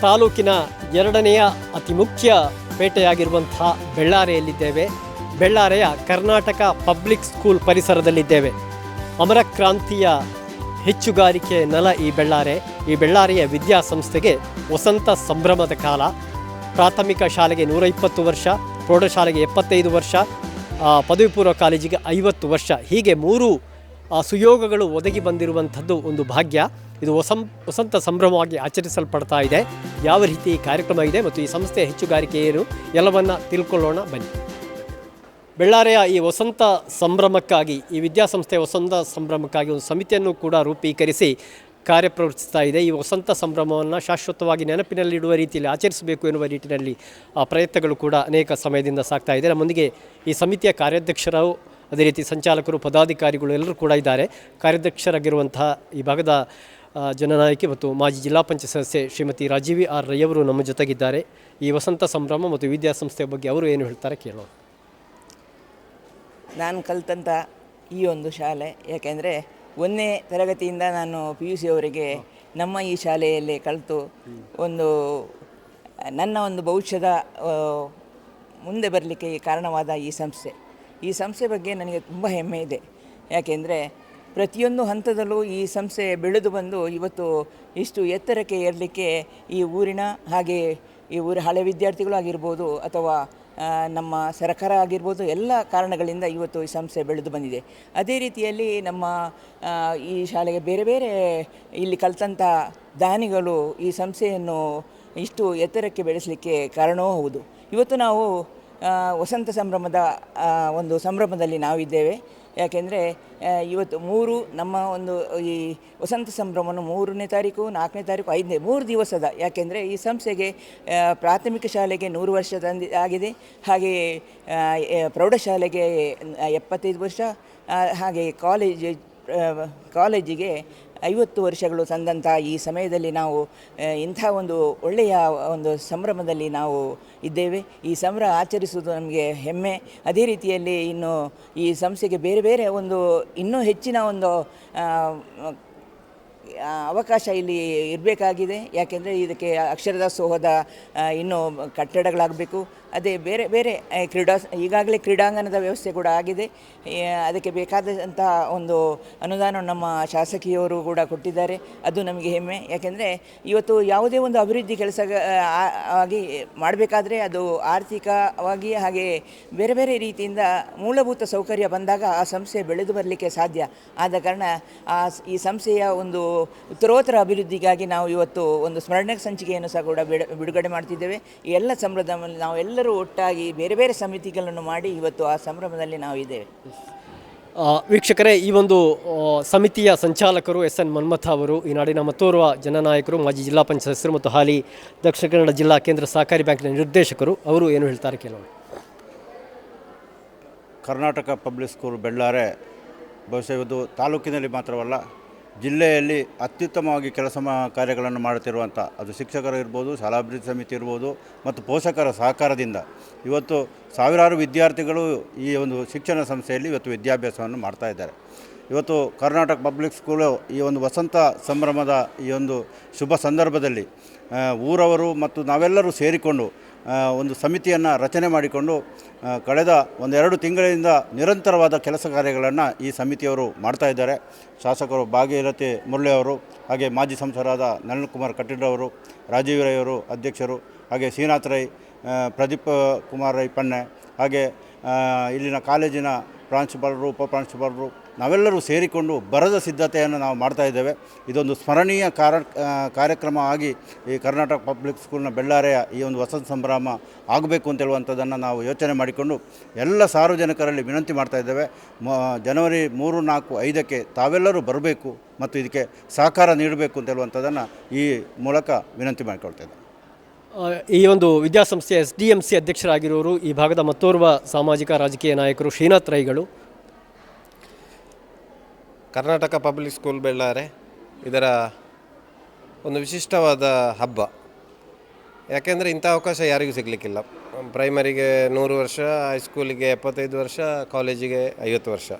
ತಾಲೂಕಿನ ಎರಡನೆಯ ಅತಿ ಮುಖ್ಯ ಪೇಟೆಯಾಗಿರುವಂತಹ ಬೆಳ್ಳಾರೆಯಲ್ಲಿದ್ದೇವೆ. ಬೆಳ್ಳಾರೆಯ ಕರ್ನಾಟಕ ಪಬ್ಲಿಕ್ ಸ್ಕೂಲ್ ಪರಿಸರದಲ್ಲಿದ್ದೇವೆ. ಅಮರ ಕ್ರಾಂತಿಯ ಹೆಚ್ಚುಗಾರಿಕೆ ನೆಲ ಈ ಬೆಳ್ಳಾರೆ. ಈ ಬೆಳ್ಳಾರೆಯ ವಿದ್ಯಾಸಂಸ್ಥೆಗೆ ವಸಂತ ಸಂಭ್ರಮದ ಕಾಲ. ಪ್ರಾಥಮಿಕ ಶಾಲೆಗೆ 120 ವರ್ಷ, ಪ್ರೌಢಶಾಲೆಗೆ 75 ವರ್ಷ, ಪದವಿ ಪೂರ್ವ ಕಾಲೇಜಿಗೆ 50 ವರ್ಷ. ಹೀಗೆ 3 ಸುಯೋಗಗಳು ಒದಗಿ ಬಂದಿರುವಂಥದ್ದು ಒಂದು ಭಾಗ್ಯ. ಇದು ವಸಂತ ಸಂಭ್ರಮವಾಗಿ ಆಚರಿಸಲ್ಪಡ್ತಾ ಇದೆ. ಯಾವ ರೀತಿ ಕಾರ್ಯಕ್ರಮ ಇದೆ ಮತ್ತು ಈ ಸಂಸ್ಥೆಯ ಹೆಚ್ಚುಗಾರಿಕೆ ಏನು ಎಲ್ಲವನ್ನು ತಿಳ್ಕೊಳ್ಳೋಣ ಬನ್ನಿ. ಬೆಳ್ಳಾರೆಯ ಈ ವಸಂತ ಸಂಭ್ರಮಕ್ಕಾಗಿ, ಈ ವಿದ್ಯಾಸಂಸ್ಥೆಯ ವಸಂತ ಸಂಭ್ರಮಕ್ಕಾಗಿ ಒಂದು ಸಮಿತಿಯನ್ನು ಕೂಡ ರೂಪೀಕರಿಸಿ ಕಾರ್ಯಪ್ರವರ್ತಿಸ್ತಾ ಇದೆ. ಈ ವಸಂತ ಸಂಭ್ರಮವನ್ನು ಶಾಶ್ವತವಾಗಿ ನೆನಪಿನಲ್ಲಿಡುವ ರೀತಿಯಲ್ಲಿ ಆಚರಿಸಬೇಕು ಎನ್ನುವ ನಿಟ್ಟಿನಲ್ಲಿ ಪ್ರಯತ್ನಗಳು ಕೂಡ ಅನೇಕ ಸಮಯದಿಂದ ಸಾಗ್ತಾ ಇದೆ. ನಮ್ಮೊಂದಿಗೆ ಈ ಸಮಿತಿಯ ಕಾರ್ಯಾಧ್ಯಕ್ಷರು, ಅದೇ ರೀತಿ ಸಂಚಾಲಕರು, ಪದಾಧಿಕಾರಿಗಳು ಎಲ್ಲರೂ ಕೂಡ ಇದ್ದಾರೆ. ಕಾರ್ಯಾಧ್ಯಕ್ಷರಾಗಿರುವಂತಹ ಈ ಭಾಗದ ಜನನಾಯಕಿ ಮತ್ತು ಮಾಜಿ ಜಿಲ್ಲಾ ಪಂಚಾಯತ್ ಸದಸ್ಯೆ ಶ್ರೀಮತಿ ರಾಜೀವಿ ಆರ್ ರೈ ಅವರು ನಮ್ಮ ಜೊತೆಗಿದ್ದಾರೆ. ಈ ವಸಂತ ಸಂಭ್ರಮ ಮತ್ತು ವಿದ್ಯಾಸಂಸ್ಥೆಯ ಬಗ್ಗೆ ಅವರು ಏನು ಹೇಳ್ತಾರೆ ಕೇಳೋಣ. ನಾನು ಕಲಿತಂಥ ಈ ಒಂದು ಶಾಲೆ, ಯಾಕೆಂದರೆ 1ನೇ ತರಗತಿಯಿಂದ ನಾನು PUC ಅವರಿಗೆ ನಮ್ಮ ಈ ಶಾಲೆಯಲ್ಲಿ ಕಲಿತು ನನ್ನ ಒಂದು ಭವಿಷ್ಯದ ಮುಂದೆ ಬರಲಿಕ್ಕೆ ಕಾರಣವಾದ ಈ ಸಂಸ್ಥೆ ಬಗ್ಗೆ ನನಗೆ ತುಂಬ ಹೆಮ್ಮೆ ಇದೆ. ಯಾಕೆಂದರೆ ಪ್ರತಿಯೊಂದು ಹಂತದಲ್ಲೂ ಈ ಸಂಸ್ಥೆ ಬೆಳೆದು ಬಂದು ಇವತ್ತು ಇಷ್ಟು ಎತ್ತರಕ್ಕೆ ಏರಲಿಕ್ಕೆ ಈ ಊರಿನ, ಹಾಗೆ ಈ ಊರ ಹಳೆ ವಿದ್ಯಾರ್ಥಿಗಳು ಆಗಿರ್ಬೋದು ಅಥವಾ ನಮ್ಮ ಸರ್ಕಾರ ಆಗಿರ್ಬೋದು, ಎಲ್ಲ ಕಾರಣಗಳಿಂದ ಇವತ್ತು ಈ ಸಂಸ್ಥೆ ಬೆಳೆದು ಬಂದಿದೆ. ಅದೇ ರೀತಿಯಲ್ಲಿ ನಮ್ಮ ಈ ಶಾಲೆಗೆ ಬೇರೆ ಬೇರೆ ಇಲ್ಲಿ ಕಲಿತಂಥ ದಾನಿಗಳು ಈ ಸಂಸ್ಥೆಯನ್ನು ಇಷ್ಟು ಎತ್ತರಕ್ಕೆ ಬೆಳೆಸಲಿಕ್ಕೆ ಕಾರಣವೂ ಹೌದು. ಇವತ್ತು ನಾವು ವಸಂತ ಸಂಭ್ರಮದ ಒಂದು ಸಂಭ್ರಮದಲ್ಲಿ ನಾವಿದ್ದೇವೆ. ಯಾಕೆಂದರೆ ಇವತ್ತು ನಮ್ಮ ಒಂದು ಈ ವಸಂತ ಸಂಭ್ರಮವನ್ನು 3ನೇ ತಾರೀಕು, 4ನೇ ತಾರೀಕು, 5ನೇ 3 ದಿವಸದ. ಯಾಕೆಂದರೆ ಈ ಸಂಸ್ಥೆಗೆ ಪ್ರಾಥಮಿಕ ಶಾಲೆಗೆ 100 ವರ್ಷ ಆಗಿದೆ, ಹಾಗೆಯೇ ಪ್ರೌಢಶಾಲೆಗೆ 75 ವರ್ಷ, ಹಾಗೆ ಕಾಲೇಜಿಗೆ 50 ವರ್ಷಗಳು ತಂದಂಥ ಈ ಸಮಯದಲ್ಲಿ ನಾವು ಇಂಥ ಒಂದು ಒಳ್ಳೆಯ ಒಂದು ಸಂಭ್ರಮದಲ್ಲಿ ನಾವು ಇದ್ದೇವೆ. ಈ ಸಂಭ್ರಮ ಆಚರಿಸುವುದು ನಮಗೆ ಹೆಮ್ಮೆ. ಅದೇ ರೀತಿಯಲ್ಲಿ ಇನ್ನು ಈ ಸಂಸ್ಥೆಗೆ ಬೇರೆ ಬೇರೆ ಒಂದು ಇನ್ನೂ ಹೆಚ್ಚಿನ ಒಂದು ಅವಕಾಶ ಇಲ್ಲಿ ಇರಬೇಕಾಗಿದೆ. ಯಾಕೆಂದರೆ ಇದಕ್ಕೆ ಅಕ್ಷರದಾಸೋಹದ ಇನ್ನೂ ಕಟ್ಟಡಗಳಾಗಬೇಕು. ಅದೇ ಬೇರೆ ಬೇರೆ ಈಗಾಗಲೇ ಕ್ರೀಡಾಂಗಣದ ವ್ಯವಸ್ಥೆ ಕೂಡ ಆಗಿದೆ. ಅದಕ್ಕೆ ಬೇಕಾದಂಥ ಒಂದು ಅನುದಾನ ನಮ್ಮ ಶಾಸಕಿಯವರು ಕೂಡ ಕೊಟ್ಟಿದ್ದಾರೆ. ಅದು ನಮಗೆ ಹೆಮ್ಮೆ. ಯಾಕೆಂದರೆ ಇವತ್ತು ಯಾವುದೇ ಒಂದು ಅಭಿವೃದ್ಧಿ ಕೆಲಸ ಆಗಿ ಮಾಡಬೇಕಾದ್ರೆ ಅದು ಆರ್ಥಿಕವಾಗಿ ಹಾಗೆ ಬೇರೆ ಬೇರೆ ರೀತಿಯಿಂದ ಮೂಲಭೂತ ಸೌಕರ್ಯ ಬಂದಾಗ ಆ ಸಂಸ್ಥೆ ಬೆಳೆದು ಬರಲಿಕ್ಕೆ ಸಾಧ್ಯ. ಆದ ಕಾರಣ ಈ ಸಂಸ್ಥೆಯ ಒಂದು ಉತ್ತರೋತ್ತರ ಅಭಿವೃದ್ಧಿಗಾಗಿ ನಾವು ಇವತ್ತು ಒಂದು ಸ್ಮರಣೆ ಸಂಚಿಕೆಯನ್ನು ಸಹ ಕೂಡ ಬಿಡುಗಡೆ ಮಾಡ್ತಿದ್ದೇವೆ. ಈ ಎಲ್ಲ ಸಂಭ್ರಮದಲ್ಲಿ ನಾವೆಲ್ಲರೂ ಒಟ್ಟಾಗಿ ಬೇರೆ ಬೇರೆ ಸಮಿತಿಗಳನ್ನು ಮಾಡಿ ಇವತ್ತು ಆ ಸಂಭ್ರಮದಲ್ಲಿ ನಾವು ಇದ್ದೇವೆ. ವೀಕ್ಷಕರೇ, ಈ ಒಂದು ಸಮಿತಿಯ ಸಂಚಾಲಕರು SN ಮನ್ಮಥ ಅವರು, ಈ ನಾಡಿನ ಮತ್ತೋರ್ವ ಜನನಾಯಕರು, ಮಾಜಿ ಜಿಲ್ಲಾ ಪಂಚಾಯತ್ ಸದಸ್ಯರು ಮತ್ತು ಹಾಲಿ ದಕ್ಷಿಣ ಕನ್ನಡ ಜಿಲ್ಲಾ ಕೇಂದ್ರ ಸಹಕಾರಿ ಬ್ಯಾಂಕಿನ ನಿರ್ದೇಶಕರು, ಅವರು ಏನು ಹೇಳ್ತಾರೆ ಕೇಳೋಣ. ಕರ್ನಾಟಕ ಪಬ್ಲಿಕ್ ಸ್ಕೂಲ್ ಬೆಳ್ಳಾರೆ ಬಹುಶಃ ಇದು ತಾಲೂಕಿನಲ್ಲಿ ಮಾತ್ರವಲ್ಲ, ಜಿಲ್ಲೆಯಲ್ಲಿ ಅತ್ಯುತ್ತಮವಾಗಿ ಕಾರ್ಯಗಳನ್ನು ಮಾಡುತ್ತಿರುವಂಥ, ಅದು ಶಿಕ್ಷಕರು ಇರ್ಬೋದು, ಶಾಲಾಭಿವೃದ್ಧಿ ಸಮಿತಿ ಇರ್ಬೋದು ಮತ್ತು ಪೋಷಕರ ಸಹಕಾರದಿಂದ ಇವತ್ತು ಸಾವಿರಾರು ವಿದ್ಯಾರ್ಥಿಗಳು ಈ ಒಂದು ಶಿಕ್ಷಣ ಸಂಸ್ಥೆಯಲ್ಲಿ ಇವತ್ತು ವಿದ್ಯಾಭ್ಯಾಸವನ್ನು ಮಾಡ್ತಾ ಇದ್ದಾರೆ. ಇವತ್ತು ಕರ್ನಾಟಕ ಪಬ್ಲಿಕ್ ಸ್ಕೂಲು ಈ ಒಂದು ವಸಂತ ಸಂಭ್ರಮದ ಈ ಒಂದು ಶುಭ ಸಂದರ್ಭದಲ್ಲಿ ಊರವರು ಮತ್ತು ನಾವೆಲ್ಲರೂ ಸೇರಿಕೊಂಡು ಒಂದು ಸಮಿತಿಯನ್ನು ರಚನೆ ಮಾಡಿಕೊಂಡು ಕಳೆದ 1-2 ತಿಂಗಳಿಂದ ನಿರಂತರವಾದ ಕೆಲಸ ಕಾರ್ಯಗಳನ್ನು ಈ ಸಮಿತಿಯವರು ಮಾಡ್ತಾ ಇದ್ದಾರೆ. ಶಾಸಕರು ಭಾಗೀರಥಿ ಮುರಳಿ ಅವರು, ಹಾಗೆ ಮಾಜಿ ಸಂಸದರಾದ ನಳಿನ್ ಕುಮಾರ್ ಕಟೀಲ್ ಅವರು, ರಾಜೀವ್ ರೈ ಅವರು ಅಧ್ಯಕ್ಷರು, ಹಾಗೆ ಶ್ರೀನಾಥ್ ರೈ, ಪ್ರದೀಪ್ ಕುಮಾರ್ ರೈ ಪನ್ನೆ, ಹಾಗೆ ಇಲ್ಲಿನ ಕಾಲೇಜಿನ ಪ್ರಾಂಶುಪಾಲರು, ಉಪಪ್ರಾಂಶುಪಾಲರು, ನಾವೆಲ್ಲರೂ ಸೇರಿಕೊಂಡು ಬರದ ಸಿದ್ಧತೆಯನ್ನು ನಾವು ಮಾಡ್ತಾ ಇದ್ದೇವೆ. ಇದೊಂದು ಸ್ಮರಣೀಯ ಕಾರ್ಯಕ್ರಮ ಆಗಿ ಈ ಕರ್ನಾಟಕ ಪಬ್ಲಿಕ್ ಸ್ಕೂಲ್ನ ಬೆಳ್ಳಾರೆಯ ಈ ಒಂದು ವಸಂತ ಸಂಭ್ರಮ ಆಗಬೇಕು ಅಂತೇಳುವಂಥದ್ದನ್ನು ನಾವು ಯೋಚನೆ ಮಾಡಿಕೊಂಡು ಎಲ್ಲ ಸಾರ್ವಜನಿಕರಲ್ಲಿ ವಿನಂತಿ ಮಾಡ್ತಾ ಇದ್ದೇವೆ. ಜನವರಿ 3, 4, 5ಕ್ಕೆ ತಾವೆಲ್ಲರೂ ಬರಬೇಕು ಮತ್ತು ಇದಕ್ಕೆ ಸಹಕಾರ ನೀಡಬೇಕು ಅಂತೇಳುವಂಥದ್ದನ್ನು ಈ ಮೂಲಕ ವಿನಂತಿ ಮಾಡಿಕೊಳ್ತಾ ಇದ್ದೇವೆ. ಈ ಒಂದು ವಿದ್ಯಾಸಂಸ್ಥೆಯ SDMC ಅಧ್ಯಕ್ಷರಾಗಿರೋರು ಈ ಭಾಗದ ಮತ್ತೋರ್ವ ಸಾಮಾಜಿಕ ರಾಜಕೀಯ ನಾಯಕರು ಶ್ರೀನಾಥ್ ರೈಗಳು. ಕರ್ನಾಟಕ ಪಬ್ಲಿಕ್ ಸ್ಕೂಲ್ ಬೆಳ್ಳಾರೆ ಇದರ ಒಂದು ವಿಶಿಷ್ಟವಾದ ಹಬ್ಬ. ಯಾಕೆಂದರೆ ಇಂಥ ಅವಕಾಶ ಯಾರಿಗೂ ಸಿಗಲಿಕ್ಕಿಲ್ಲ. ಪ್ರೈಮರಿಗೆ 100 ವರ್ಷ, ಹೈಸ್ಕೂಲಿಗೆ 75 ವರ್ಷ, ಕಾಲೇಜಿಗೆ 50 ವರ್ಷ.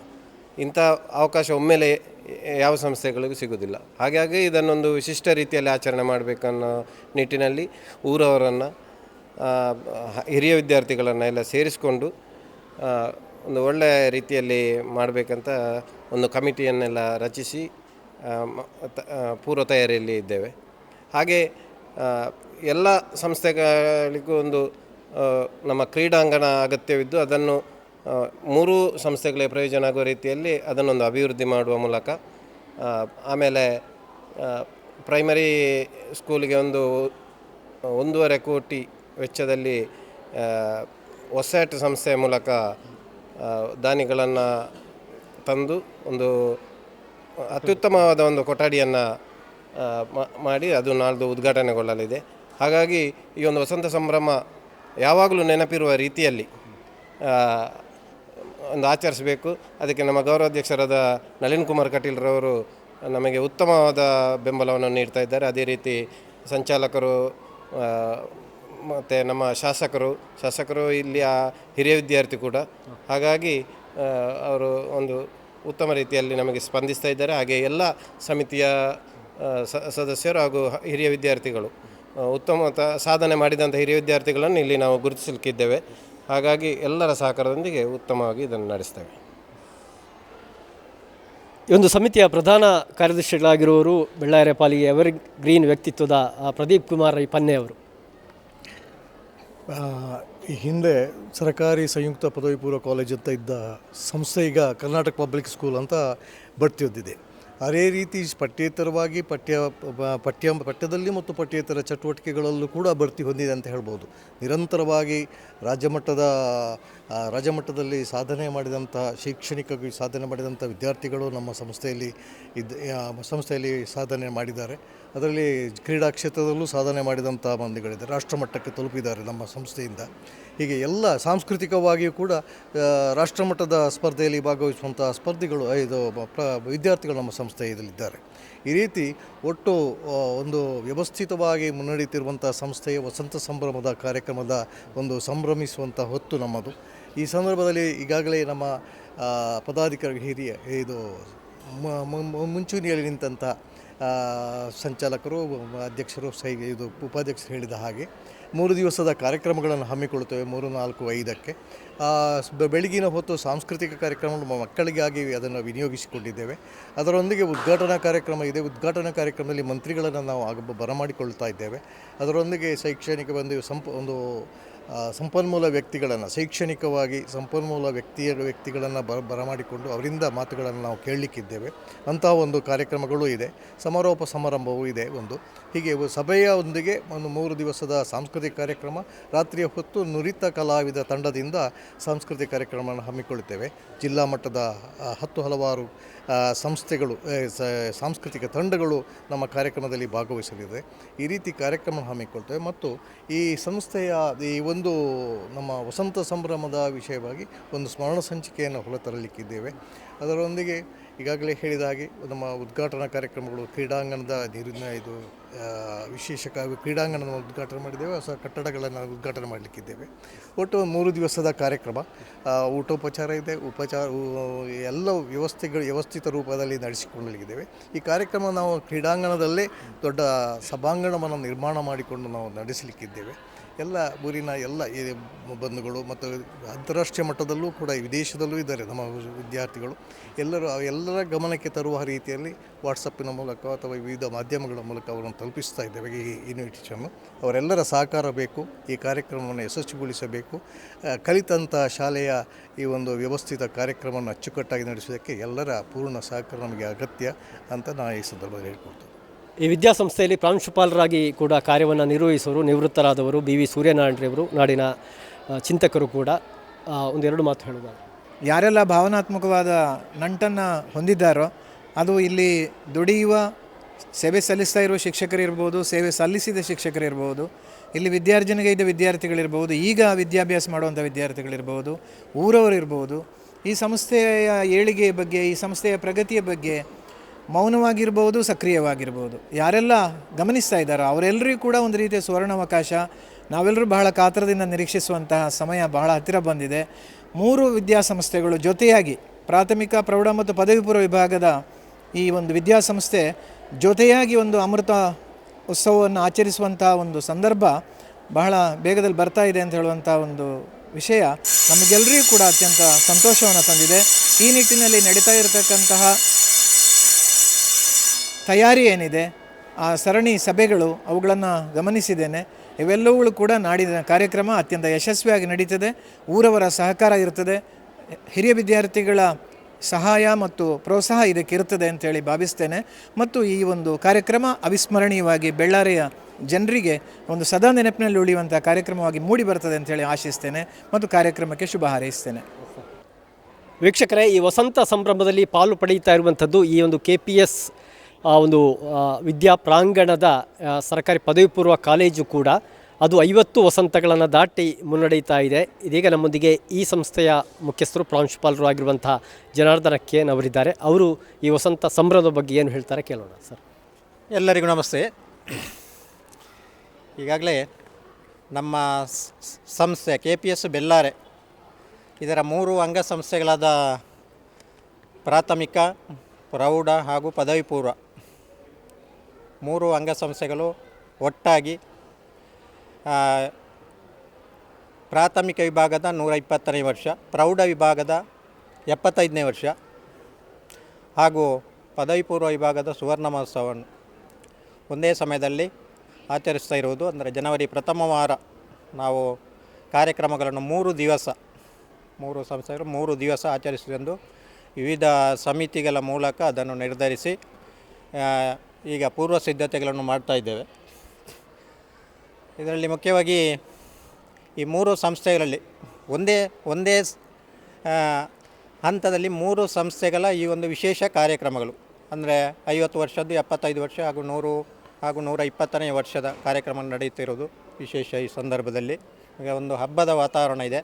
ಇಂಥ ಅವಕಾಶ ಒಮ್ಮೆಲೆ ಯಾವ ಸಂಸ್ಥೆಗಳಿಗೂ ಸಿಗೋದಿಲ್ಲ. ಹಾಗಾಗಿ ಇದನ್ನೊಂದು ವಿಶಿಷ್ಟ ರೀತಿಯಲ್ಲಿ ಆಚರಣೆ ಮಾಡಬೇಕನ್ನೋ ನಿಟ್ಟಿನಲ್ಲಿ ಊರವರನ್ನು, ಹಿರಿಯ ವಿದ್ಯಾರ್ಥಿಗಳನ್ನು ಎಲ್ಲ ಸೇರಿಸಿಕೊಂಡು ಒಂದು ಒಳ್ಳೆಯ ರೀತಿಯಲ್ಲಿ ಮಾಡಬೇಕಂತ ಒಂದು ಕಮಿಟಿಯನ್ನೆಲ್ಲ ರಚಿಸಿ ಪೂರ್ವ ತಯಾರಿಯಲ್ಲಿ ಇದ್ದೇವೆ. ಹಾಗೆ ಎಲ್ಲ ಸಂಸ್ಥೆಗಳಿಗೂ ಒಂದು ನಮ್ಮ ಕ್ರೀಡಾಂಗಣ ಅಗತ್ಯವಿದ್ದು ಅದನ್ನು 3 ಸಂಸ್ಥೆಗಳಿಗೆ ಪ್ರಯೋಜನ ಆಗುವ ರೀತಿಯಲ್ಲಿ ಅದನ್ನೊಂದು ಅಭಿವೃದ್ಧಿ ಮಾಡುವ ಮೂಲಕ, ಆಮೇಲೆ ಪ್ರೈಮರಿ ಸ್ಕೂಲಿಗೆ 1.5 ಕೋಟಿ ವೆಚ್ಚದಲ್ಲಿ ಒಸ್ಯಾಟ್ ಸಂಸ್ಥೆಯ ಮೂಲಕ ದಾನಿಗಳನ್ನು ತಂದು ಒಂದು ಅತ್ಯುತ್ತಮವಾದ ಒಂದು ಕೊಠಡಿಯನ್ನು ಮಾಡಿ ಅದು ನಾಳ್ದು ಉದ್ಘಾಟನೆಗೊಳ್ಳಲಿದೆ. ಹಾಗಾಗಿ ಈ ಒಂದು ವಸಂತ ಸಂಭ್ರಮ ಯಾವಾಗಲೂ ನೆನಪಿರುವ ರೀತಿಯಲ್ಲಿ ಒಂದು ಆಚರಿಸಬೇಕು. ಅದಕ್ಕೆ ನಮ್ಮ ಗೌರವಾಧ್ಯಕ್ಷರಾದ ನಳಿನ್ ಕುಮಾರ್ ಕಟೀಲ್ರವರು ನಮಗೆ ಉತ್ತಮವಾದ ಬೆಂಬಲವನ್ನು ನೀಡ್ತಾ ಇದ್ದಾರೆ. ಅದೇ ರೀತಿ ಸಂಚಾಲಕರು ಮತ್ತು ನಮ್ಮ ಶಾಸಕರು ಇಲ್ಲಿಯ ಹಿರಿಯ ವಿದ್ಯಾರ್ಥಿ ಕೂಡ. ಹಾಗಾಗಿ ಅವರು ಒಂದು ಉತ್ತಮ ರೀತಿಯಲ್ಲಿ ನಮಗೆ ಸ್ಪಂದಿಸ್ತಾ ಇದ್ದಾರೆ. ಹಾಗೆ ಎಲ್ಲ ಸಮಿತಿಯ ಸದಸ್ಯರು ಹಾಗೂ ಹಿರಿಯ ವಿದ್ಯಾರ್ಥಿಗಳು, ಉತ್ತಮ ಸಾಧನೆ ಮಾಡಿದಂಥ ಹಿರಿಯ ವಿದ್ಯಾರ್ಥಿಗಳನ್ನು ಇಲ್ಲಿ ನಾವು ಗುರುತಿಸಲಿಕ್ಕಿದ್ದೇವೆ. ಹಾಗಾಗಿ ಎಲ್ಲರ ಸಹಕಾರದೊಂದಿಗೆ ಉತ್ತಮವಾಗಿ ಇದನ್ನು ನಡೆಸ್ತೇವೆ. ಈ ಒಂದು ಸಮಿತಿಯ ಪ್ರಧಾನ ಕಾರ್ಯದರ್ಶಿಗಳಾಗಿರುವವರು ಬೆಳ್ಳಾರೆ ಪಾಲಿಗೆ ಎವರ್ ಗ್ರೀನ್ ವ್ಯಕ್ತಿತ್ವದ ಪ್ರದೀಪ್ ಕುಮಾರ್ ಪನ್ನೆ ಅವರು. ಈ ಹಿಂದೆ ಸರ್ಕಾರಿ ಸಂಯುಕ್ತ ಪದವಿ ಪೂರ್ವ ಕಾಲೇಜ್ ಅಂತ ಇದ್ದ ಸಂಸ್ಥೆ ಈಗ ಕರ್ನಾಟಕ ಪಬ್ಲಿಕ್ ಸ್ಕೂಲ್ ಅಂತ ಬಡ್ತಿ ಹೊಂದಿದೆ. ಅದೇ ರೀತಿ ಪಠ್ಯೇತರವಾಗಿ ಪಠ್ಯದಲ್ಲಿ ಮತ್ತು ಪಠ್ಯೇತರ ಚಟುವಟಿಕೆಗಳಲ್ಲೂ ಕೂಡ ಬಡ್ತಿ ಹೊಂದಿದೆ ಅಂತ ಹೇಳ್ಬೋದು. ನಿರಂತರವಾಗಿ ರಾಜ್ಯ ಮಟ್ಟದಲ್ಲಿ ಸಾಧನೆ ಮಾಡಿದಂಥ, ಶೈಕ್ಷಣಿಕವಾಗಿ ಸಾಧನೆ ಮಾಡಿದಂಥ ವಿದ್ಯಾರ್ಥಿಗಳು ನಮ್ಮ ಸಂಸ್ಥೆಯಲ್ಲಿ ಸಾಧನೆ ಮಾಡಿದ್ದಾರೆ. ಅದರಲ್ಲಿ ಕ್ರೀಡಾ ಕ್ಷೇತ್ರದಲ್ಲೂ ಸಾಧನೆ ಮಾಡಿದಂಥ ಮಂದಿಗಳಿದ್ದಾರೆ, ರಾಷ್ಟ್ರಮಟ್ಟಕ್ಕೆ ತಲುಪಿದ್ದಾರೆ ನಮ್ಮ ಸಂಸ್ಥೆಯಿಂದ. ಹೀಗೆ ಎಲ್ಲ ಸಾಂಸ್ಕೃತಿಕವಾಗಿಯೂ ಕೂಡ ರಾಷ್ಟ್ರಮಟ್ಟದ ಸ್ಪರ್ಧೆಯಲ್ಲಿ ಭಾಗವಹಿಸುವಂಥ ಸ್ಪರ್ಧಿಗಳು ವಿದ್ಯಾರ್ಥಿಗಳು ನಮ್ಮ ಸಂಸ್ಥೆಯಲ್ಲಿದ್ದಾರೆ. ಈ ರೀತಿ ಒಟ್ಟು ಒಂದು ವ್ಯವಸ್ಥಿತವಾಗಿ ಮುನ್ನಡೀತಿರುವಂಥ ಸಂಸ್ಥೆಯ ವಸಂತ ಸಂಭ್ರಮದ ಕಾರ್ಯಕ್ರಮದ ಒಂದು ಸಂಭ್ರಮಿಸುವಂಥ ಹೊತ್ತು ನಮ್ಮದು. ಈ ಸಂದರ್ಭದಲ್ಲಿ ಈಗಾಗಲೇ ನಮ್ಮ ಪದಾಧಿಕಾರಿ ಹಿರಿಯ ಮುಂಚೂಣಿಯಲ್ಲಿ ನಿಂತಹ ಸಂಚಾಲಕರು, ಅಧ್ಯಕ್ಷರು, ಉಪಾಧ್ಯಕ್ಷರು ಹೇಳಿದ ಹಾಗೆ 3 ದಿವಸದ ಕಾರ್ಯಕ್ರಮಗಳನ್ನು ಹಮ್ಮಿಕೊಳ್ಳುತ್ತೇವೆ. 3, 4, 5ಕ್ಕೆ ಬೆಳಗಿನ ಹೊತ್ತು ಸಾಂಸ್ಕೃತಿಕ ಕಾರ್ಯಕ್ರಮ ಮಕ್ಕಳಿಗಾಗಿ ಅದನ್ನು ವಿನಿಯೋಗಿಸಿಕೊಂಡಿದ್ದೇವೆ. ಅದರೊಂದಿಗೆ ಉದ್ಘಾಟನಾ ಕಾರ್ಯಕ್ರಮ ಇದೆ. ಉದ್ಘಾಟನಾ ಕಾರ್ಯಕ್ರಮದಲ್ಲಿ ಮಂತ್ರಿಗಳನ್ನು ನಾವು ಬರಮಾಡಿಕೊಳ್ತಾ ಇದ್ದೇವೆ. ಅದರೊಂದಿಗೆ ಶೈಕ್ಷಣಿಕ ಒಂದು ಸಂಪನ್ಮೂಲ ವ್ಯಕ್ತಿಗಳನ್ನು, ಶೈಕ್ಷಣಿಕವಾಗಿ ಸಂಪನ್ಮೂಲ ವ್ಯಕ್ತಿಗಳನ್ನು ಬರಮಾಡಿಕೊಂಡು ಅವರಿಂದ ಮಾತುಗಳನ್ನು ನಾವು ಕೇಳಲಿಕ್ಕಿದ್ದೇವೆ. ಅಂತಹ ಒಂದು ಕಾರ್ಯಕ್ರಮಗಳೂ ಇದೆ. ಸಮಾರೋಪ ಸಮಾರಂಭವೂ ಇದೆ ಹೀಗೆ ಸಭೆಯೊಂದಿಗೆ 3 ದಿವಸದ ಸಾಂಸ್ಕೃತಿಕ ಕಾರ್ಯಕ್ರಮ. ರಾತ್ರಿಯ ಹೊತ್ತು ನುರಿತ ಕಲಾವಿದ ತಂಡದಿಂದ ಸಾಂಸ್ಕೃತಿಕ ಕಾರ್ಯಕ್ರಮವನ್ನು ಹಮ್ಮಿಕೊಳ್ಳುತ್ತೇವೆ. ಜಿಲ್ಲಾ ಮಟ್ಟದ 10 ಹಲವಾರು ಸಂಸ್ಥೆಗಳು, ಸಾಂಸ್ಕೃತಿಕ ತಂಡಗಳು ನಮ್ಮ ಕಾರ್ಯಕ್ರಮದಲ್ಲಿ ಭಾಗವಹಿಸಲಿದೆ. ಈ ರೀತಿ ಕಾರ್ಯಕ್ರಮ ಹಮ್ಮಿಕೊಳ್ತೇವೆ. ಮತ್ತು ಈ ಸಂಸ್ಥೆಯ ನಮ್ಮ ವಸಂತ ಸಂಭ್ರಮದ ವಿಷಯವಾಗಿ ಒಂದು ಸ್ಮರಣ ಸಂಚಿಕೆಯನ್ನು ಹೊರತರಲಿಕ್ಕಿದ್ದೇವೆ. ಅದರೊಂದಿಗೆ ಈಗಾಗಲೇ ಹೇಳಿದ ಹಾಗೆ ನಮ್ಮ ಉದ್ಘಾಟನಾ ಕಾರ್ಯಕ್ರಮಗಳು, ಕ್ರೀಡಾಂಗಣದ ವಿಶೇಷ ಕ್ರೀಡಾಂಗಣದ ಉದ್ಘಾಟನೆ ಮಾಡಿದ್ದೇವೆ. ಹೊಸ ಕಟ್ಟಡಗಳನ್ನು ಉದ್ಘಾಟನೆ ಮಾಡಲಿಕ್ಕಿದ್ದೇವೆ. ಒಟ್ಟು 3 ದಿವಸದ ಕಾರ್ಯಕ್ರಮ. ಊಟೋಪಚಾರ ಇದೆ. ಎಲ್ಲ ವ್ಯವಸ್ಥಿತ ರೂಪದಲ್ಲಿ ನಡೆಸಿಕೊಳ್ಳಲಿದ್ದೇವೆ. ಈ ಕಾರ್ಯಕ್ರಮ ನಾವು ಕ್ರೀಡಾಂಗಣದಲ್ಲೇ ದೊಡ್ಡ ಸಭಾಂಗಣವನ್ನು ನಿರ್ಮಾಣ ಮಾಡಿಕೊಂಡು ನಾವು ನಡೆಸಲಿಕ್ಕಿದ್ದೇವೆ. ಎಲ್ಲ ಊರಿನ ಎಲ್ಲ ಬಂಧುಗಳು ಮತ್ತು ಅಂತಾರಾಷ್ಟ್ರೀಯ ಮಟ್ಟದಲ್ಲೂ ಕೂಡ, ವಿದೇಶದಲ್ಲೂ ಇದ್ದಾರೆ ನಮ್ಮ ವಿದ್ಯಾರ್ಥಿಗಳು. ಎಲ್ಲರ ಗಮನಕ್ಕೆ ತರುವ ರೀತಿಯಲ್ಲಿ ವಾಟ್ಸಪ್ಪಿನ ಮೂಲಕ ಅಥವಾ ವಿವಿಧ ಮಾಧ್ಯಮಗಳ ಮೂಲಕ ಅವರನ್ನು ತಲುಪಿಸ್ತಾ ಇದ್ದೇವೆ. ಈ ಇನ್ವಿಟೇಷನ್ನು ಅವರೆಲ್ಲರ ಸಹಕಾರ ಬೇಕು. ಈ ಕಾರ್ಯಕ್ರಮವನ್ನು ಯಶಸ್ವಿಗೊಳಿಸಬೇಕು. ಕಲಿತಂಥ ಶಾಲೆಯ ಈ ಒಂದು ವ್ಯವಸ್ಥಿತ ಕಾರ್ಯಕ್ರಮವನ್ನು ಅಚ್ಚುಕಟ್ಟಾಗಿ ನಡೆಸೋದಕ್ಕೆ ಎಲ್ಲರ ಪೂರ್ಣ ಸಹಕಾರ ನಮಗೆ ಅಗತ್ಯ ಅಂತ ನಾನು ಈ ಸಂದರ್ಭದಲ್ಲಿ ಹೇಳ್ಕೊಡ್ತೇನೆ. ಈ ವಿದ್ಯಾಸಂಸ್ಥೆಯಲ್ಲಿ ಪ್ರಾಂಶುಪಾಲರಾಗಿ ಕೂಡ ಕಾರ್ಯವನ್ನು ನಿರ್ವಹಿಸುವರು ನಿವೃತ್ತರಾದವರು BV ಸೂರ್ಯನಾರಾಯಣರವರು, ನಾಡಿನ ಚಿಂತಕರು ಕೂಡ. 1-2 ಮಾತು ಹೇಳೋದು. ಯಾರೆಲ್ಲ ಭಾವನಾತ್ಮಕವಾದ ನಂಟನ್ನು ಹೊಂದಿದ್ದಾರೋ ಅದು ಇಲ್ಲಿ ದುಡಿಯುವ, ಸೇವೆ ಸಲ್ಲಿಸ್ತಾ ಇರುವ ಶಿಕ್ಷಕರಿರ್ಬೋದು, ಸೇವೆ ಸಲ್ಲಿಸಿದ ಶಿಕ್ಷಕರಿರ್ಬೋದು, ಇಲ್ಲಿ ವಿದ್ಯಾರ್ಜನೆಗೆ ಇದ್ದ ವಿದ್ಯಾರ್ಥಿಗಳಿರ್ಬೋದು, ಈಗ ವಿದ್ಯಾಭ್ಯಾಸ ಮಾಡುವಂಥ ವಿದ್ಯಾರ್ಥಿಗಳಿರ್ಬೋದು, ಊರವರಿರ್ಬೋದು, ಈ ಸಂಸ್ಥೆಯ ಏಳಿಗೆಯ ಬಗ್ಗೆ, ಈ ಸಂಸ್ಥೆಯ ಪ್ರಗತಿಯ ಬಗ್ಗೆ ಮೌನವಾಗಿರ್ಬೋದು, ಸಕ್ರಿಯವಾಗಿರ್ಬೋದು, ಯಾರೆಲ್ಲ ಗಮನಿಸ್ತಾ ಇದ್ದಾರೋ ಅವರೆಲ್ಲರಿಗೂ ಕೂಡ ಒಂದು ರೀತಿಯ ಸುವರ್ಣಾವಕಾಶ. ನಾವೆಲ್ಲರೂ ಬಹಳ ಕಾತರದಿಂದ ನಿರೀಕ್ಷಿಸುವಂತಹ ಸಮಯ ಬಹಳ ಹತ್ತಿರ ಬಂದಿದೆ. 3 ವಿದ್ಯಾಸಂಸ್ಥೆಗಳು ಜೊತೆಯಾಗಿ ಪ್ರಾಥಮಿಕ ಪ್ರೌಢ ಮತ್ತು ಪದವಿ ಪೂರ್ವ ವಿಭಾಗದ ಈ ಒಂದು ವಿದ್ಯಾಸಂಸ್ಥೆ ಜೊತೆಯಾಗಿ ಒಂದು ಅಮೃತ ಉತ್ಸವವನ್ನು ಆಚರಿಸುವಂಥ ಒಂದು ಸಂದರ್ಭ ಬಹಳ ಬೇಗದಲ್ಲಿ ಬರ್ತಾ ಇದೆ ಅಂತ ಹೇಳುವಂಥ ಒಂದು ವಿಷಯ ನಮಗೆಲ್ಲರಿಗೂ ಕೂಡ ಅತ್ಯಂತ ಸಂತೋಷವನ್ನು ತಂದಿದೆ. ಈ ನಿಟ್ಟಿನಲ್ಲಿ ನಡೀತಾ ಇರತಕ್ಕಂತಹ ತಯಾರಿ ಏನಿದೆ, ಆ ಸರಣಿ ಸಭೆಗಳು, ಅವುಗಳನ್ನು ಗಮನಿಸಿದ್ದೇನೆ. ಇವೆಲ್ಲವುಗಳು ಕೂಡ ನಾಡಿನ ಕಾರ್ಯಕ್ರಮ ಅತ್ಯಂತ ಯಶಸ್ವಿಯಾಗಿ ನಡೀತದೆ. ಊರವರ ಸಹಕಾರ ಇರ್ತದೆ, ಹಿರಿಯ ವಿದ್ಯಾರ್ಥಿಗಳ ಸಹಾಯ ಮತ್ತು ಪ್ರೋತ್ಸಾಹ ಇದಕ್ಕೆ ಇರ್ತದೆ ಅಂತೇಳಿ ಭಾವಿಸ್ತೇನೆ. ಮತ್ತು ಈ ಒಂದು ಕಾರ್ಯಕ್ರಮ ಅವಿಸ್ಮರಣೀಯವಾಗಿ ಬೆಳ್ಳಾರಿಯ ಜನರಿಗೆ ಒಂದು ಸದಾ ನೆನಪಿನಲ್ಲಿ ಉಳಿಯುವಂಥ ಕಾರ್ಯಕ್ರಮವಾಗಿ ಮೂಡಿ ಬರ್ತದೆ ಅಂತೇಳಿ ಆಶಿಸ್ತೇನೆ ಮತ್ತು ಕಾರ್ಯಕ್ರಮಕ್ಕೆ ಶುಭ ಹಾರೈಸ್ತೇನೆ. ವೀಕ್ಷಕರೇ, ಈ ವಸಂತ ಸಂಭ್ರಮದಲ್ಲಿ ಪಾಲು ಪಡೆಯುತ್ತಾ ಇರುವಂಥದ್ದು ಈ ಒಂದು KPS ಒಂದು ವಿದ್ಯಾ ಪ್ರಾಂಗಣದ ಸರ್ಕಾರಿ ಪದವಿ ಪೂರ್ವ ಕಾಲೇಜು ಕೂಡ. ಅದು 50 ವಸಂತಗಳನ್ನು ದಾಟಿ ಮುನ್ನಡೆಯುತ್ತಾ ಇದೆ. ಇದೀಗ ನಮ್ಮೊಂದಿಗೆ ಈ ಸಂಸ್ಥೆಯ ಮುಖ್ಯಸ್ಥರು ಪ್ರಾಂಶುಪಾಲರು ಆಗಿರುವಂಥ ಜನಾರ್ದನ KN ಅವರಿದ್ದಾರೆ. ಅವರು ಈ ವಸಂತ ಸಂಭ್ರಮದ ಬಗ್ಗೆ ಏನು ಹೇಳ್ತಾರೆ ಕೇಳೋಣ ಸರ್. ಎಲ್ಲರಿಗೂ ನಮಸ್ತೆ. ಈಗಾಗಲೇ ನಮ್ಮ ಸಂಸ್ಥೆ KPS ಬೆಳ್ಳಾರೆ ಇದರ 3 ಅಂಗಸಂಸ್ಥೆಗಳಾದ ಪ್ರಾಥಮಿಕ, ಪ್ರೌಢ ಹಾಗೂ ಪದವಿ ಪೂರ್ವ 3 ಅಂಗಸಂಸ್ಥೆಗಳು ಒಟ್ಟಾಗಿ ಪ್ರಾಥಮಿಕ ವಿಭಾಗದ 120ನೇ ವರ್ಷ, ಪ್ರೌಢ ವಿಭಾಗದ 75ನೇ ವರ್ಷ ಹಾಗೂ ಪದವಿ ಪೂರ್ವ ವಿಭಾಗದ ಸುವರ್ಣ ಮಹೋತ್ಸವವನ್ನು ಒಂದೇ ಸಮಯದಲ್ಲಿ ಆಚರಿಸ್ತಾ ಇರುವುದು. ಅಂದರೆ ಜನವರಿ ಪ್ರಥಮ ವಾರ ನಾವು ಕಾರ್ಯಕ್ರಮಗಳನ್ನು 3 ದಿವಸ 3 ಸಂಸ್ಥೆಗಳು 3 ದಿವಸ ಆಚರಿಸುವುದೆಂದು ವಿವಿಧ ಸಮಿತಿಗಳ ಮೂಲಕ ಅದನ್ನು ನಿರ್ಧರಿಸಿ ಈಗ ಪೂರ್ವ ಸಿದ್ಧತೆಗಳನ್ನು ಮಾಡ್ತಾ ಇದ್ದೇವೆ. ಇದರಲ್ಲಿ ಮುಖ್ಯವಾಗಿ ಈ 3 ಸಂಸ್ಥೆಗಳಲ್ಲಿ ಒಂದೇ ಹಂತದಲ್ಲಿ 3 ಸಂಸ್ಥೆಗಳ ಈ ಒಂದು ವಿಶೇಷ ಕಾರ್ಯಕ್ರಮಗಳು ಅಂದರೆ 50 ವರ್ಷದ್ದು, 75 ವರ್ಷ ಹಾಗೂ 100 ಹಾಗೂ 120ನೇ ವರ್ಷದ ಕಾರ್ಯಕ್ರಮ ನಡೆಯುತ್ತಿರುವುದು ವಿಶೇಷ. ಈ ಸಂದರ್ಭದಲ್ಲಿ ಈಗ ಒಂದು ಹಬ್ಬದ ವಾತಾವರಣ ಇದೆ.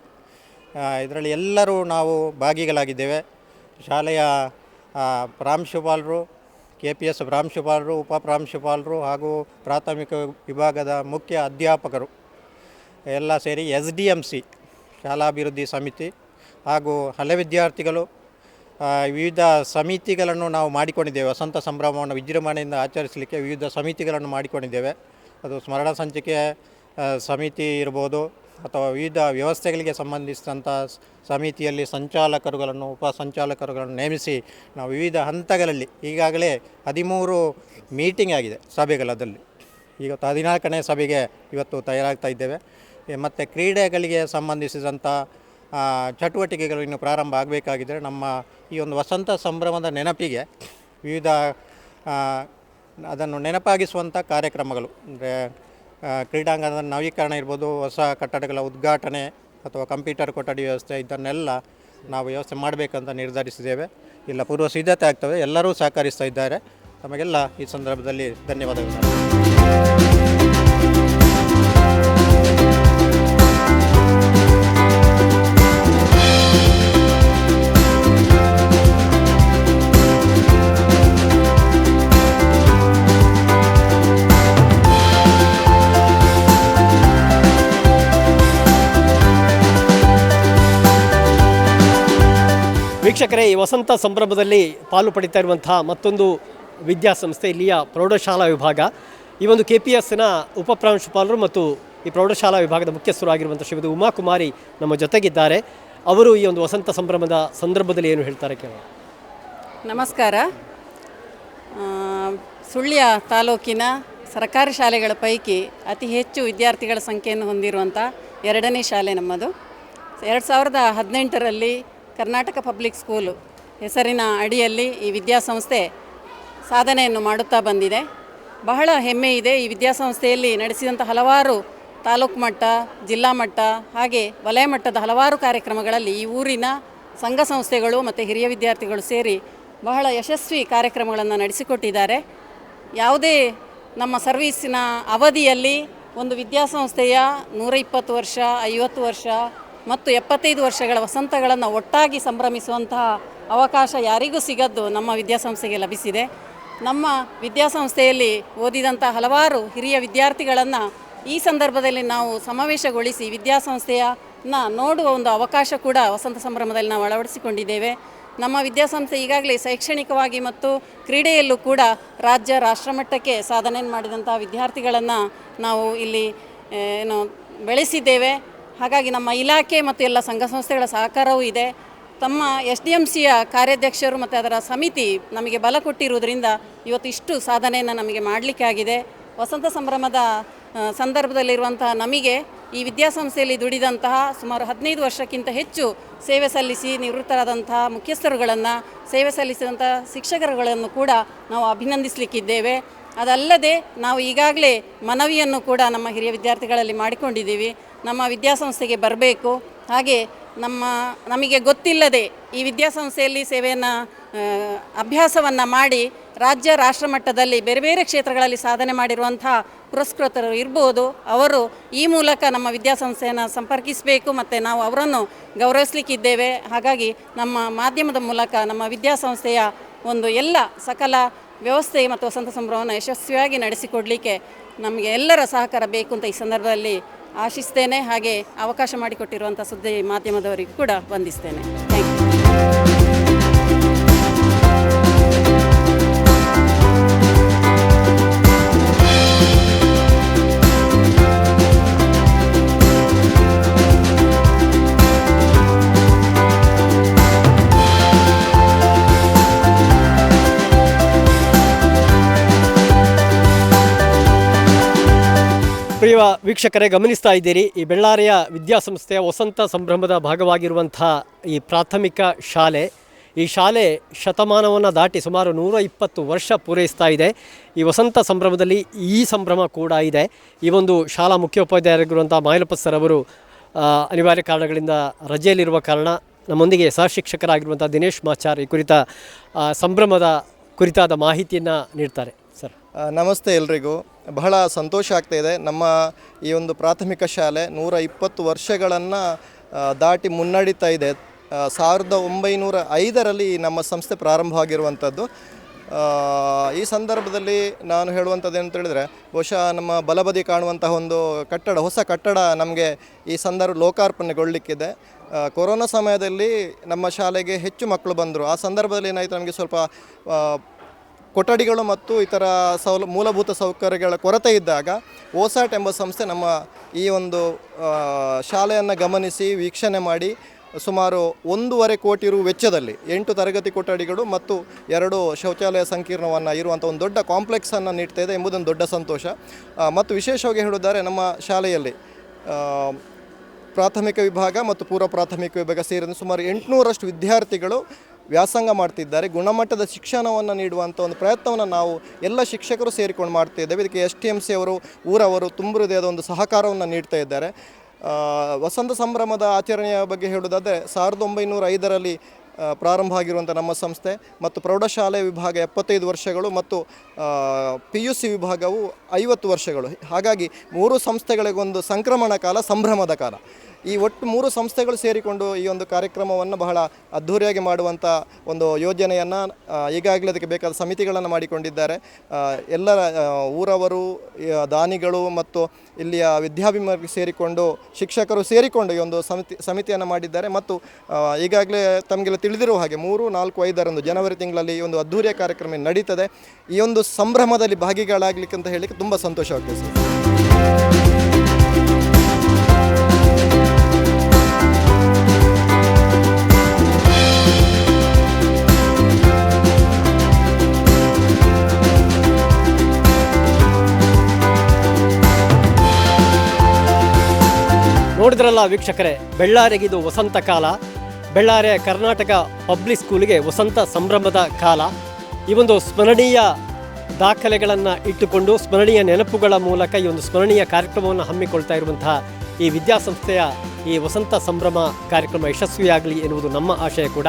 ಇದರಲ್ಲಿ ಎಲ್ಲರೂ ನಾವು ಭಾಗಿಗಳಾಗಿದ್ದೇವೆ. ಶಾಲೆಯ ಪ್ರಾಂಶುಪಾಲರು, KPS ಪ್ರಾಂಶುಪಾಲರು, ಉಪ ಪ್ರಾಂಶುಪಾಲರು ಹಾಗೂ ಪ್ರಾಥಮಿಕ ವಿಭಾಗದ ಮುಖ್ಯ ಅಧ್ಯಾಪಕರು ಎಲ್ಲ ಸೇರಿ SDMC ಶಾಲಾಭಿವೃದ್ಧಿ ಸಮಿತಿ ಹಾಗೂ ಹಳೆ ವಿದ್ಯಾರ್ಥಿಗಳು ವಿವಿಧ ಸಮಿತಿಗಳನ್ನು ನಾವು ಮಾಡಿಕೊಂಡಿದ್ದೇವೆ. ವಸಂತ ಸಂಭ್ರಮವನ್ನು ವಿಜೃಂಭಣೆಯಿಂದ ಆಚರಿಸಲಿಕ್ಕೆ ವಿವಿಧ ಸಮಿತಿಗಳನ್ನು ಮಾಡಿಕೊಂಡಿದ್ದೇವೆ. ಅದು ಸ್ಮರಣ ಸಂಚಿಕೆ ಸಮಿತಿ ಇರ್ಬೋದು ಅಥವಾ ವಿವಿಧ ವ್ಯವಸ್ಥೆಗಳಿಗೆ ಸಂಬಂಧಿಸಿದಂಥ ಸಮಿತಿಯಲ್ಲಿ ಸಂಚಾಲಕರುಗಳನ್ನು, ಉಪ ಸಂಚಾಲಕರುಗಳನ್ನು ನೇಮಿಸಿ ನಾವು ವಿವಿಧ ಹಂತಗಳಲ್ಲಿ ಈಗಾಗಲೇ 13 ಮೀಟಿಂಗ್ ಆಗಿದೆ ಸಭೆಗಳದಲ್ಲಿ. ಇವತ್ತು 14ನೇ ಸಭೆಗೆ ಇವತ್ತು ತಯಾರಾಗ್ತಾ ಇದ್ದೇವೆ. ಮತ್ತು ಕ್ರೀಡೆಗಳಿಗೆ ಸಂಬಂಧಿಸಿದಂಥ ಚಟುವಟಿಕೆಗಳು ಇನ್ನು ಪ್ರಾರಂಭ ಆಗಬೇಕಾಗಿದ್ದರೆ ನಮ್ಮ ಈ ಒಂದು ವಸಂತ ಸಂಭ್ರಮದ ನೆನಪಿಗೆ ವಿವಿಧ ಅದನ್ನು ನೆನಪಾಗಿಸುವಂಥ ಕಾರ್ಯಕ್ರಮಗಳು ಅಂದರೆ ಕ್ರೀಡಾಂಗಣದ ನವೀಕರಣ ಇರ್ಬೋದು, ಹೊಸ ಕಟ್ಟಡಗಳ ಉದ್ಘಾಟನೆ ಅಥವಾ ಕಂಪ್ಯೂಟರ್ ಕೊಠಡಿ ವ್ಯವಸ್ಥೆ, ಇದನ್ನೆಲ್ಲ ನಾವು ವ್ಯವಸ್ಥೆ ಮಾಡಬೇಕಂತ ನಿರ್ಧರಿಸಿದ್ದೇವೆ. ಇಲ್ಲ ಪೂರ್ವ ಸಿದ್ಧತೆ ಆಗ್ತವೆ, ಎಲ್ಲರೂ ಸಹಕರಿಸ್ತಾ ಇದ್ದಾರೆ. ನಮಗೆಲ್ಲ ಈ ಸಂದರ್ಭದಲ್ಲಿ ಧನ್ಯವಾದಗಳು. ವೀಕ್ಷಕರೇ, ಈ ವಸಂತ ಸಂಭ್ರಮದಲ್ಲಿ ಪಾಲು ಪಡಿತಾ ಇರುವಂತಹ ಮತ್ತೊಂದು ವಿದ್ಯಾಸಂಸ್ಥೆ ಇಲ್ಲಿಯ ಪ್ರೌಢಶಾಲಾ ವಿಭಾಗ. ಈ ಒಂದು KPSನ ಉಪಪ್ರಾಂಶುಪಾಲರು ಮತ್ತು ಈ ಪ್ರೌಢಶಾಲಾ ವಿಭಾಗದ ಮುಖ್ಯಸ್ಥರು ಆಗಿರುವಂಥ ಶ್ರೀಮತಿ ಉಮಾಕುಮಾರಿ ನಮ್ಮ ಜೊತೆಗಿದ್ದಾರೆ. ಅವರು ಈ ಒಂದು ವಸಂತ ಸಂಭ್ರಮದ ಸಂದರ್ಭದಲ್ಲಿ ಏನು ಹೇಳ್ತಾರೆ ಕೇಳೋಣ. ನಮಸ್ಕಾರ. ಸುಳ್ಯ ತಾಲೂಕಿನ ಸರ್ಕಾರಿ ಶಾಲೆಗಳ ಪೈಕಿ ಅತಿ ಹೆಚ್ಚು ವಿದ್ಯಾರ್ಥಿಗಳ ಸಂಖ್ಯೆಯನ್ನು ಹೊಂದಿರುವಂಥ 2ನೇ ಶಾಲೆ ನಮ್ಮದು. 2018ರಲ್ಲಿ ಕರ್ನಾಟಕ ಪಬ್ಲಿಕ್ ಸ್ಕೂಲು ಹೆಸರಿನ ಅಡಿಯಲ್ಲಿ ಈ ವಿದ್ಯಾಸಂಸ್ಥೆ ಸಾಧನೆಯನ್ನು ಮಾಡುತ್ತಾ ಬಂದಿದೆ. ಬಹಳ ಹೆಮ್ಮೆ ಇದೆ. ಈ ವಿದ್ಯಾಸಂಸ್ಥೆಯಲ್ಲಿ ನಡೆಸಿದಂಥ ಹಲವಾರು ತಾಲೂಕು ಮಟ್ಟ, ಜಿಲ್ಲಾ ಮಟ್ಟ ಹಾಗೆ ವಲಯ ಮಟ್ಟದ ಹಲವಾರು ಕಾರ್ಯಕ್ರಮಗಳಲ್ಲಿ ಈ ಊರಿನ ಸಂಘ ಸಂಸ್ಥೆಗಳು ಮತ್ತು ಹಿರಿಯ ವಿದ್ಯಾರ್ಥಿಗಳು ಸೇರಿ ಬಹಳ ಯಶಸ್ವಿ ಕಾರ್ಯಕ್ರಮಗಳನ್ನು ನಡೆಸಿಕೊಟ್ಟಿದ್ದಾರೆ. ಯಾವುದೇ ನಮ್ಮ ಸರ್ವೀಸಿನ ಅವಧಿಯಲ್ಲಿ ಒಂದು ವಿದ್ಯಾಸಂಸ್ಥೆಯ 120 ವರ್ಷ, 50 ವರ್ಷ ಮತ್ತು 75 ವರ್ಷಗಳ ವಸಂತಗಳನ್ನು ಒಟ್ಟಾಗಿ ಸಂಭ್ರಮಿಸುವಂತಹ ಅವಕಾಶ ಯಾರಿಗೂ ಸಿಗದ್ದು ನಮ್ಮ ವಿದ್ಯಾಸಂಸ್ಥೆಗೆ ಲಭಿಸಿದೆ. ನಮ್ಮ ವಿದ್ಯಾಸಂಸ್ಥೆಯಲ್ಲಿ ಓದಿದಂಥ ಹಲವಾರು ಹಿರಿಯ ವಿದ್ಯಾರ್ಥಿಗಳನ್ನು ಈ ಸಂದರ್ಭದಲ್ಲಿ ನಾವು ಸಮಾವೇಶಗೊಳಿಸಿ ವಿದ್ಯಾಸಂಸ್ಥೆಯನ್ನು ನೋಡುವ ಒಂದು ಅವಕಾಶ ಕೂಡ ವಸಂತ ಸಂಭ್ರಮದಲ್ಲಿ ನಾವು ಅಳವಡಿಸಿಕೊಂಡಿದ್ದೇವೆ. ನಮ್ಮ ವಿದ್ಯಾಸಂಸ್ಥೆ ಈಗಾಗಲೇ ಶೈಕ್ಷಣಿಕವಾಗಿ ಮತ್ತು ಕ್ರೀಡೆಯಲ್ಲೂ ಕೂಡ ರಾಜ್ಯ ರಾಷ್ಟ್ರಮಟ್ಟಕ್ಕೆ ಸಾಧನೆಯನ್ನು ಮಾಡಿದಂಥ ವಿದ್ಯಾರ್ಥಿಗಳನ್ನು ನಾವು ಇಲ್ಲಿ ಏನು ಬೆಳೆಸಿದ್ದೇವೆ. ಹಾಗಾಗಿ ನಮ್ಮ ಇಲಾಖೆ ಮತ್ತು ಎಲ್ಲ ಸಂಘ ಸಂಸ್ಥೆಗಳ ಸಹಕಾರವೂ ಇದೆ. ತಮ್ಮ SDMCಯ ಕಾರ್ಯಾಧ್ಯಕ್ಷರು ಮತ್ತು ಅದರ ಸಮಿತಿ ನಮಗೆ ಬಲ ಕೊಟ್ಟಿರುವುದರಿಂದ ಇವತ್ತು ಇಷ್ಟು ಸಾಧನೆಯನ್ನು ನಮಗೆ ಮಾಡಲಿಕ್ಕಾಗಿದೆ. ವಸಂತ ಸಂಭ್ರಮದ ಸಂದರ್ಭದಲ್ಲಿರುವಂತಹ ನಮಗೆ ಈ ವಿದ್ಯಾಸಂಸ್ಥೆಯಲ್ಲಿ ದುಡಿದಂತಹ ಸುಮಾರು 15 ವರ್ಷಕ್ಕಿಂತ ಹೆಚ್ಚು ಸೇವೆ ಸಲ್ಲಿಸಿ ನಿವೃತ್ತರಾದಂತಹ ಮುಖ್ಯಸ್ಥರುಗಳನ್ನು, ಸೇವೆ ಸಲ್ಲಿಸಿದಂಥ ಶಿಕ್ಷಕರುಗಳನ್ನು ಕೂಡ ನಾವು ಅಭಿನಂದಿಸಲಿಕ್ಕಿದ್ದೇವೆ. ಅದಲ್ಲದೆ ನಾವು ಈಗಾಗಲೇ ಮನವಿಯನ್ನು ಕೂಡ ನಮ್ಮ ಹಿರಿಯ ವಿದ್ಯಾರ್ಥಿಗಳಲ್ಲಿ ಮಾಡಿಕೊಂಡಿದ್ದೀವಿ. ನಮ್ಮ ವಿದ್ಯಾಸಂಸ್ಥೆಗೆ ಬರಬೇಕು, ಹಾಗೆ ನಮಗೆ ಗೊತ್ತಿಲ್ಲದೆ ಈ ವಿದ್ಯಾಸಂಸ್ಥೆಯಲ್ಲಿ ಸೇವೆಯನ್ನು ಅಭ್ಯಾಸವನ್ನು ಮಾಡಿ ರಾಜ್ಯ ರಾಷ್ಟ್ರ ಮಟ್ಟದಲ್ಲಿ ಬೇರೆ ಬೇರೆ ಕ್ಷೇತ್ರಗಳಲ್ಲಿ ಸಾಧನೆ ಮಾಡಿರುವಂಥ ಪುರಸ್ಕೃತರು ಇರ್ಬೋದು. ಅವರು ಈ ಮೂಲಕ ನಮ್ಮ ವಿದ್ಯಾಸಂಸ್ಥೆಯನ್ನು ಸಂಪರ್ಕಿಸಬೇಕು ಮತ್ತು ನಾವು ಅವರನ್ನು ಗೌರವಿಸಲಿಕ್ಕಿದ್ದೇವೆ. ಹಾಗಾಗಿ ನಮ್ಮ ಮಾಧ್ಯಮದ ಮೂಲಕ ನಮ್ಮ ವಿದ್ಯಾಸಂಸ್ಥೆಯ ಒಂದು ಎಲ್ಲ ಸಕಲ ವ್ಯವಸ್ಥೆ ಮತ್ತು ವಸಂತ ಸಂಭ್ರಮವನ್ನು ಯಶಸ್ವಿಯಾಗಿ ನಡೆಸಿಕೊಡಲಿಕ್ಕೆ ನಮಗೆ ಎಲ್ಲರ ಸಹಕಾರ ಬೇಕು ಅಂತ ಈ ಸಂದರ್ಭದಲ್ಲಿ ಆಶಿಸ್ತೇನೆ. ಹಾಗೆ ಅವಕಾಶ ಮಾಡಿಕೊಟ್ಟಿರುವಂಥ ಸುದ್ದಿ ಮಾಧ್ಯಮದವರಿಗೂ ಕೂಡ ವಂದಿಸ್ತೇನೆ. Thank you. ಪ್ರಿಯ ವೀಕ್ಷಕರೇ, ಗಮನಿಸ್ತಾ ಇದ್ದೀರಿ ಈ ಬೆಳ್ಳಾರಿಯ ವಿದ್ಯಾಸಂಸ್ಥೆಯ ವಸಂತ ಸಂಭ್ರಮದ ಭಾಗವಾಗಿರುವಂಥ ಈ ಪ್ರಾಥಮಿಕ ಶಾಲೆ. ಈ ಶಾಲೆ ಶತಮಾನವನ್ನು ದಾಟಿ ಸುಮಾರು 120 ವರ್ಷ ಪೂರೈಸ್ತಾ ಇದೆ. ಈ ವಸಂತ ಸಂಭ್ರಮದಲ್ಲಿ ಈ ಸಂಭ್ರಮ ಕೂಡ ಇದೆ. ಈ ಒಂದು ಶಾಲಾ ಮುಖ್ಯೋಪಾಧ್ಯಾಯರಾಗಿರುವಂಥ ಮಾಯಲಪ್ಪ ಸರ್ ಅವರು ಅನಿವಾರ್ಯ ಕಾರಣಗಳಿಂದ ರಜೆಯಲ್ಲಿರುವ ಕಾರಣ ನಮ್ಮೊಂದಿಗೆ ಸಹ ಶಿಕ್ಷಕರಾಗಿರುವಂಥ ದಿನೇಶ್ ಮಾಚಾರ್ ಈ ಕುರಿತ ಸಂಭ್ರಮದ ಕುರಿತಾದ ಮಾಹಿತಿಯನ್ನು ನೀಡ್ತಾರೆ. ಸರ್ ನಮಸ್ತೆ ಎಲ್ರಿಗೂ. ಬಹಳ ಸಂತೋಷ ಆಗ್ತಾಯಿದೆ. ನಮ್ಮ ಈ ಒಂದು ಪ್ರಾಥಮಿಕ ಶಾಲೆ 120 ವರ್ಷಗಳನ್ನು ದಾಟಿ ಮುನ್ನಡೀತಾ ಇದೆ. 1905ರಲ್ಲಿ ನಮ್ಮ ಸಂಸ್ಥೆ ಪ್ರಾರಂಭವಾಗಿರುವಂಥದ್ದು. ಈ ಸಂದರ್ಭದಲ್ಲಿ ನಾನು ಹೇಳುವಂಥದ್ದು ಏನಂತ ಹೇಳಿದರೆ, ಬಹುಶಃ ನಮ್ಮ ಬಲಬದಿ ಕಾಣುವಂತಹ ಒಂದು ಕಟ್ಟಡ, ಹೊಸ ಕಟ್ಟಡ ನಮಗೆ ಈ ಲೋಕಾರ್ಪಣೆಗೊಳ್ಳಲಿಕ್ಕಿದೆ. ಕೊರೋನಾ ಸಮಯದಲ್ಲಿ ನಮ್ಮ ಶಾಲೆಗೆ ಹೆಚ್ಚು ಮಕ್ಕಳು ಬಂದರು. ಆ ಸಂದರ್ಭದಲ್ಲಿ ಏನಾಯಿತು, ನಮಗೆ ಸ್ವಲ್ಪ ಕೊಠಡಿಗಳು ಮತ್ತು ಇತರ ಮೂಲಭೂತ ಸೌಕರ್ಯಗಳ ಕೊರತೆ ಇದ್ದಾಗ ಓಸಾಟ್ ಎಂಬ ಸಂಸ್ಥೆ ನಮ್ಮ ಈ ಒಂದು ಶಾಲೆಯನ್ನು ಗಮನಿಸಿ ವೀಕ್ಷಣೆ ಮಾಡಿ ಸುಮಾರು 1.5 ಕೋಟಿ ರು ವೆಚ್ಚದಲ್ಲಿ 8 ತರಗತಿ ಕೊಠಡಿಗಳು ಮತ್ತು 2 ಶೌಚಾಲಯ ಸಂಕೀರ್ಣವನ್ನು ಇರುವಂಥ ಒಂದು ದೊಡ್ಡ ಕಾಂಪ್ಲೆಕ್ಸನ್ನು ನೀಡ್ತಾ ಇದೆ ಎಂಬುದೊಂದು ದೊಡ್ಡ ಸಂತೋಷ. ಮತ್ತು ವಿಶೇಷವಾಗಿ ಹೇಳುವುದಾದರೆ ನಮ್ಮ ಶಾಲೆಯಲ್ಲಿ ಪ್ರಾಥಮಿಕ ವಿಭಾಗ ಮತ್ತು ಪೂರ್ವ ಪ್ರಾಥಮಿಕ ವಿಭಾಗ ಸೇರಿದ ಸುಮಾರು 800ರಷ್ಟು ವಿದ್ಯಾರ್ಥಿಗಳು ವ್ಯಾಸಂಗ ಮಾಡ್ತಿದ್ದಾರೆ. ಗುಣಮಟ್ಟದ ಶಿಕ್ಷಣವನ್ನು ನೀಡುವಂಥ ಒಂದು ಪ್ರಯತ್ನವನ್ನು ನಾವು ಎಲ್ಲ ಶಿಕ್ಷಕರು ಸೇರಿಕೊಂಡು ಮಾಡ್ತಾಯಿದ್ದೇವೆ. ಇದಕ್ಕೆ STMC ಅವರು, ಊರವರು ತುಂಬ ಹೃದಯದ ಒಂದು ಸಹಕಾರವನ್ನು ನೀಡ್ತಾ ಇದ್ದಾರೆ. ವಸಂತ ಸಂಭ್ರಮದ ಆಚರಣೆಯ ಬಗ್ಗೆ ಹೇಳುವುದಾದರೆ 1905ರಲ್ಲಿ ಪ್ರಾರಂಭ ಆಗಿರುವಂಥ ನಮ್ಮ ಸಂಸ್ಥೆ ಮತ್ತು ಪ್ರೌಢಶಾಲೆ ವಿಭಾಗ 75 ವರ್ಷಗಳು ಮತ್ತು PUC ವಿಭಾಗವು 50 ವರ್ಷಗಳು. ಹಾಗಾಗಿ 3 ಸಂಸ್ಥೆಗಳಿಗೊಂದು ಸಂಕ್ರಮಣ ಕಾಲ, ಸಂಭ್ರಮದ ಕಾಲ. ಈ ಒಟ್ಟು 3 ಸಂಸ್ಥೆಗಳು ಸೇರಿಕೊಂಡು ಈ ಒಂದು ಕಾರ್ಯಕ್ರಮವನ್ನು ಬಹಳ ಅದ್ಧೂರಿಯಾಗಿ ಮಾಡುವಂಥ ಒಂದು ಯೋಜನೆಯನ್ನು ಈಗಾಗಲೇ ಅದಕ್ಕೆ ಬೇಕಾದ ಸಮಿತಿಗಳನ್ನು ಮಾಡಿಕೊಂಡಿದ್ದಾರೆ. ಎಲ್ಲರ ಊರವರು, ದಾನಿಗಳು ಮತ್ತು ಇಲ್ಲಿಯ ವಿದ್ಯಾಭಿಮಾನಿಗಳು ಸೇರಿಕೊಂಡು, ಶಿಕ್ಷಕರು ಸೇರಿಕೊಂಡು ಈ ಒಂದು ಸಮಿತಿಯನ್ನು ಮಾಡಿದ್ದಾರೆ. ಮತ್ತು ಈಗಾಗಲೇ ತಮಗೆಲ್ಲ ತಿಳಿದಿರುವ ಹಾಗೆ 3, 4, 5ರಂದು ಜನವರಿ ತಿಂಗಳಲ್ಲಿ ಈ ಒಂದು ಅದ್ಧೂರಿಯ ಕಾರ್ಯಕ್ರಮ ನಡೀತದೆ. ಈ ಒಂದು ಸಂಭ್ರಮದಲ್ಲಿ ಭಾಗಿಗಳಾಗಲಿಕ್ಕೆ ಅಂತ ಹೇಳಲಿಕ್ಕೆ ತುಂಬ ಸಂತೋಷವಾಗ್ತದೆ ಸರ್. ನೋಡಿದ್ರಲ್ಲ ವೀಕ್ಷಕರೇ, ಬೆಳ್ಳಾರಿಗಿದು ವಸಂತ ಕಾಲ. ಬೆಳ್ಳಾರಿಯ ಕರ್ನಾಟಕ ಪಬ್ಲಿಕ್ ಸ್ಕೂಲಿಗೆ ವಸಂತ ಸಂಭ್ರಮದ ಕಾಲ. ಈ ಒಂದು ಸ್ಮರಣೀಯ ದಾಖಲೆಗಳನ್ನು ಇಟ್ಟುಕೊಂಡು, ಸ್ಮರಣೀಯ ನೆನಪುಗಳ ಮೂಲಕ ಈ ಒಂದು ಸ್ಮರಣೀಯ ಕಾರ್ಯಕ್ರಮವನ್ನು ಹಮ್ಮಿಕೊಳ್ತಾ ಇರುವಂತಹ ಈ ವಿದ್ಯಾಸಂಸ್ಥೆಯ ಈ ವಸಂತ ಸಂಭ್ರಮ ಕಾರ್ಯಕ್ರಮ ಯಶಸ್ವಿಯಾಗಲಿ ಎನ್ನುವುದು ನಮ್ಮ ಆಶಯ ಕೂಡ.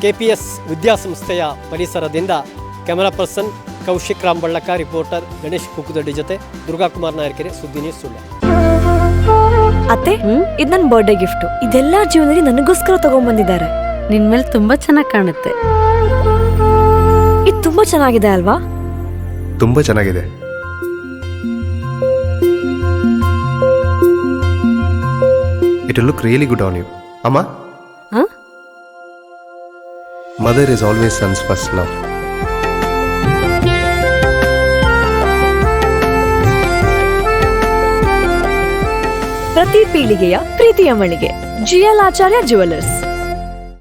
KPS ವಿದ್ಯಾಸಂಸ್ಥೆಯ ಪರಿಸರದಿಂದ camera person Kaushik Rambalaka, reporter Ganesh Kukkudaddi ಜೊತೆ ದುರ್ಗಾಕುಮಾರ್ ನಾಯರ್ಕೆರೆ, ಸುದ್ದಿ ನ್ಯೂಸ್ ಸುಳ್ಯ. ಅತ್ತೆ, ಇದು ನನ್ನ ಬರ್ಡೇ ಗಿಫ್ಟ್. ಇದೆಲ್ಲ ಜೀವನದಲ್ಲಿ ನನಗೋಸ್ಕರ ತಗೊಂಡ್ಬಂದಿದ್ದಾರೆ. ನಿನ್ ಮೇಲೆ ತುಂಬಾ ಚೆನ್ನಾಗಿ ಕಾಣುತ್ತೆ. ಇದು ತುಂಬಾ ಚೆನ್ನಾಗಿದೆ ಅಲ್ವಾ? ತುಂಬಾ ಚೆನ್ನಾಗಿದೆ. It will look really good on you. ಅಮ್ಮ, mother is always son's first love. ಪ್ರತಿ ಪೀಳಿಗೆಯ ಪ್ರೀತಿಯ ಮಳಿಗೆ GL ಆಚಾರ್ಯ ಜುವೆಲ್ಲರ್ಸ್.